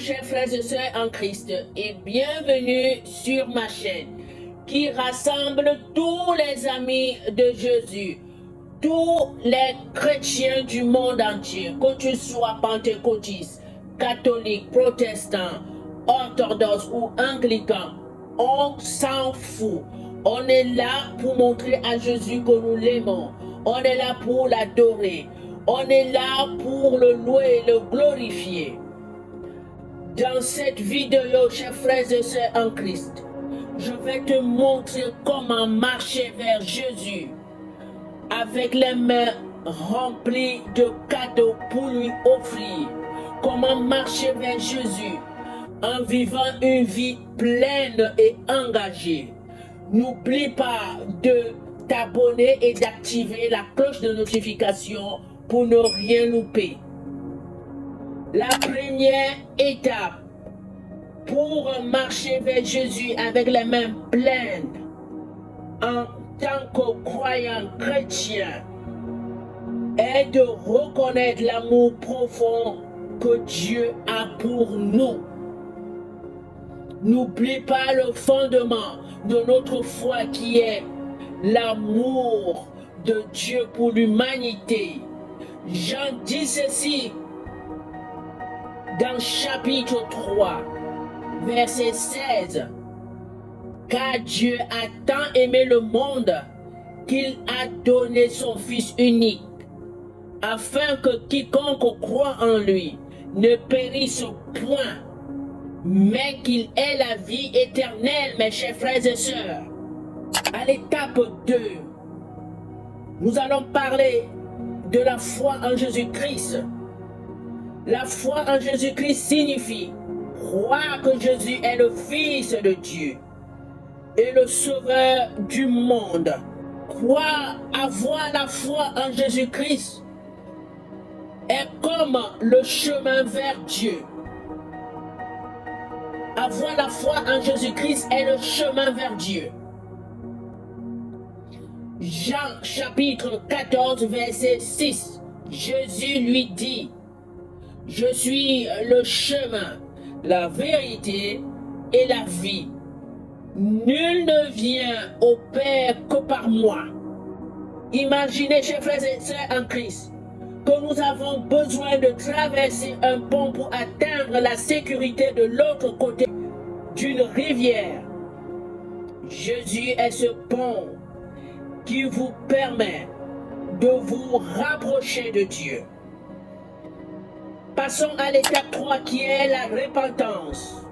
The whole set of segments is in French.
chers frères et sœurs en Christ, et bienvenue sur ma chaîne qui rassemble tous les amis de Jésus, tous les chrétiens du monde entier, que tu sois pentecôtiste, catholique, protestant, orthodoxe ou anglican, on s'en fout. On est là pour montrer à Jésus que nous l'aimons. On est là pour l'adorer. On est là pour le louer et le glorifier. Dans cette vidéo, chers frères et sœurs en Christ, je vais te montrer comment marcher vers Jésus avec les mains remplies de cadeaux pour lui offrir. Comment marcher vers Jésus en vivant une vie pleine et engagée. N'oublie pas de t'abonner et d'activer la cloche de notification pour ne rien louper. La première étape pour marcher vers Jésus avec les mains pleines en tant que croyant chrétien est de reconnaître l'amour profond que Dieu a pour nous. N'oublie pas le fondement de notre foi qui est l'amour de Dieu pour l'humanité. Jean dit ceci dans chapitre 3, verset 16. Car Dieu a tant aimé le monde qu'il a donné son Fils unique, afin que quiconque croit en lui ne périsse point, mais qu'il ait la vie éternelle, mes chers frères et sœurs. À l'étape 2, nous allons parler de la foi en Jésus-Christ. La foi en Jésus-Christ signifie croire que Jésus est le Fils de Dieu et le Sauveur du monde. Croire, avoir la foi en Jésus-Christ est comme le chemin vers Dieu. Avoir la foi en Jésus-Christ est le chemin vers Dieu. Jean chapitre 14 verset 6. Jésus lui dit: je suis le chemin, la vérité et la vie. Nul ne vient au Père que par moi. Imaginez, chers frères et sœurs en Christ, que nous avons besoin de traverser un pont pour atteindre la sécurité de l'autre côté d'une rivière. Jésus est ce pont qui vous permet de vous rapprocher de Dieu. Passons à l'étape 3 qui est la repentance.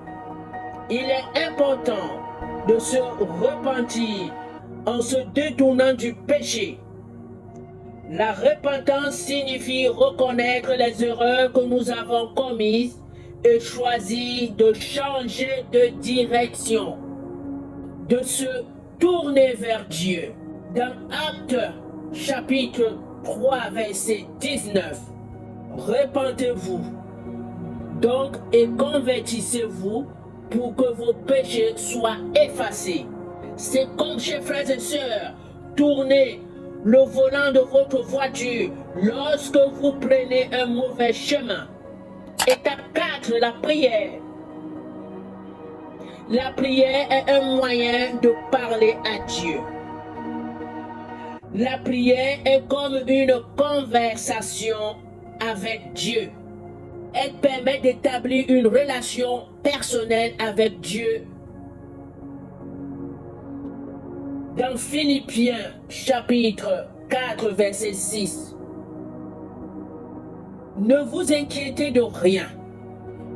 Il est important de se repentir en se détournant du péché. La repentance signifie reconnaître les erreurs que nous avons commises et choisir de changer de direction, de se tourner vers Dieu. Dans Actes chapitre 3 verset 19, repentez-vous donc et convertissez-vous pour que vos péchés soient effacés. C'est comme, chers frères et sœurs, tournez le volant de votre voiture lorsque vous prenez un mauvais chemin. Étape 4, la prière. La prière est un moyen de parler à Dieu. La prière est comme une conversation avec Dieu. Elle permet d'établir une relation personnelle avec Dieu. Dans Philippiens chapitre 4 verset 6, ne vous inquiétez de rien,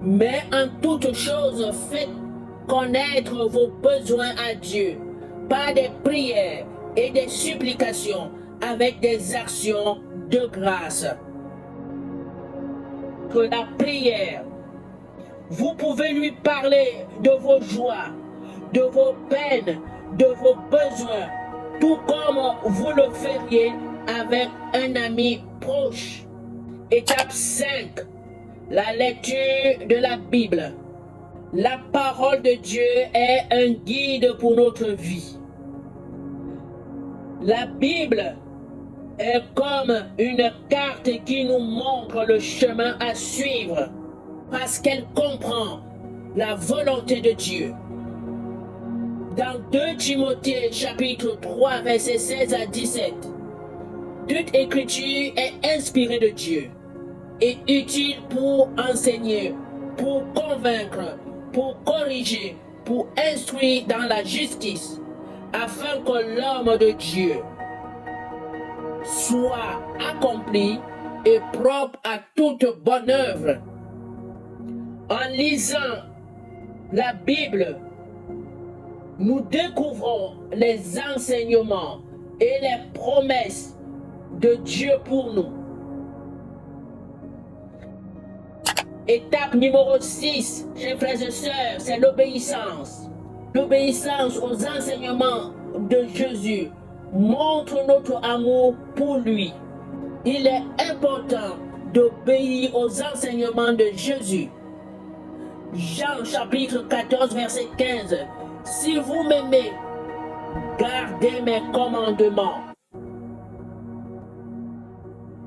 mais en toute chose faites connaître vos besoins à Dieu par des prières et des supplications avec des actions de grâce. Que la prière, vous pouvez lui parler de vos joies, de vos peines, de vos besoins, tout comme vous le feriez avec un ami proche. Étape 5, la lecture de la Bible. La parole de Dieu est un guide pour notre vie. La Bible est comme une carte qui nous montre le chemin à suivre. parce qu'elle comprend la volonté de Dieu. Dans 2 Timothée chapitre 3 versets 16 à 17, toute écriture est inspirée de Dieu et utile pour enseigner, pour convaincre, pour corriger, pour instruire dans la justice, afin que l'homme de Dieu soit accompli et propre à toute bonne œuvre. En lisant la Bible, nous découvrons les enseignements et les promesses de Dieu pour nous. Étape numéro 6, chers frères et sœurs, c'est l'obéissance. L'obéissance aux enseignements de Jésus montre notre amour pour lui. Il est important d'obéir aux enseignements de Jésus. Jean chapitre 14 verset 15. Si vous m'aimez, gardez mes commandements.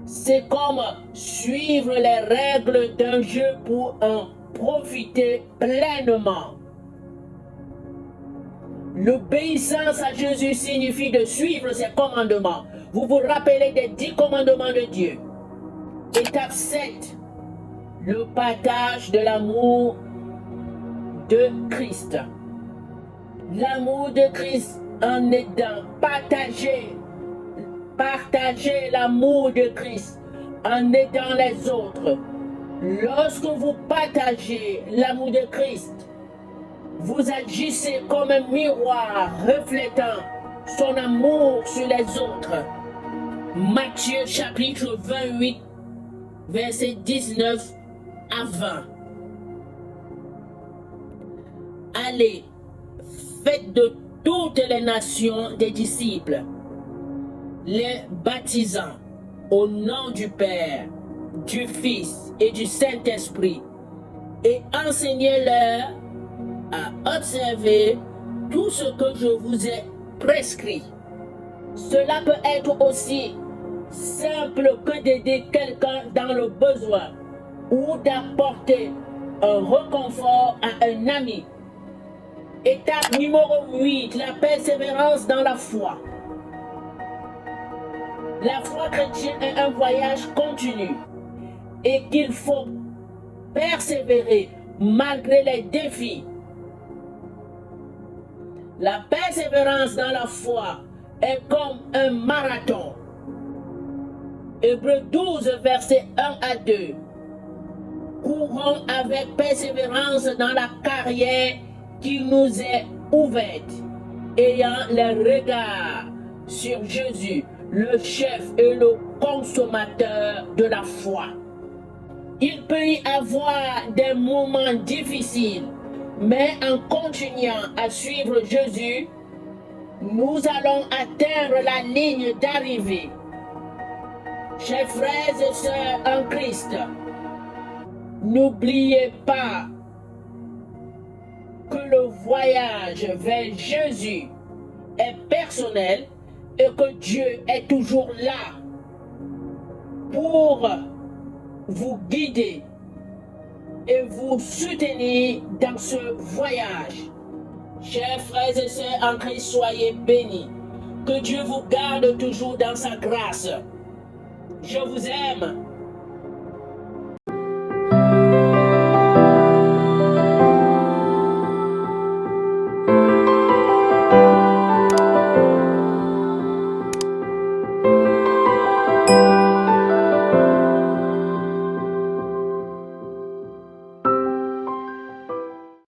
C'est comme suivre les règles d'un jeu pour en profiter pleinement. L'obéissance à Jésus signifie de suivre ses commandements. Vous vous rappelez des 10 commandements de Dieu. Étape 7. Le partage de l'amour de Christ. L'amour de Christ en aidant, partager l'amour de Christ en aidant les autres. Lorsque vous partagez l'amour de Christ, vous agissez comme un miroir reflétant son amour sur les autres. Matthieu chapitre 28, verset 19 à 20. Allez, faites de toutes les nations des disciples, les baptisant au nom du Père, du Fils et du Saint-Esprit, et enseignez-leur à observer tout ce que je vous ai prescrit. Cela peut être aussi simple que d'aider quelqu'un dans le besoin ou d'apporter un réconfort à un ami. Étape numéro 8, la persévérance dans la foi. La foi chrétienne est un voyage continu et qu'il faut persévérer malgré les défis. La persévérance dans la foi est comme un marathon. Hébreux 12, versets 1 à 2. Courons avec persévérance dans la carrière qui nous est ouverte, ayant le regard sur Jésus, le chef et le consommateur de la foi. Il peut y avoir des moments difficiles, mais en continuant à suivre Jésus, nous allons atteindre la ligne d'arrivée. Chers frères et sœurs en Christ, n'oubliez pas que le voyage vers Jésus est personnel et que Dieu est toujours là pour vous guider et vous soutenir dans ce voyage. Chers frères et sœurs en Christ, soyez bénis. Que Dieu vous garde toujours dans sa grâce. Je vous aime.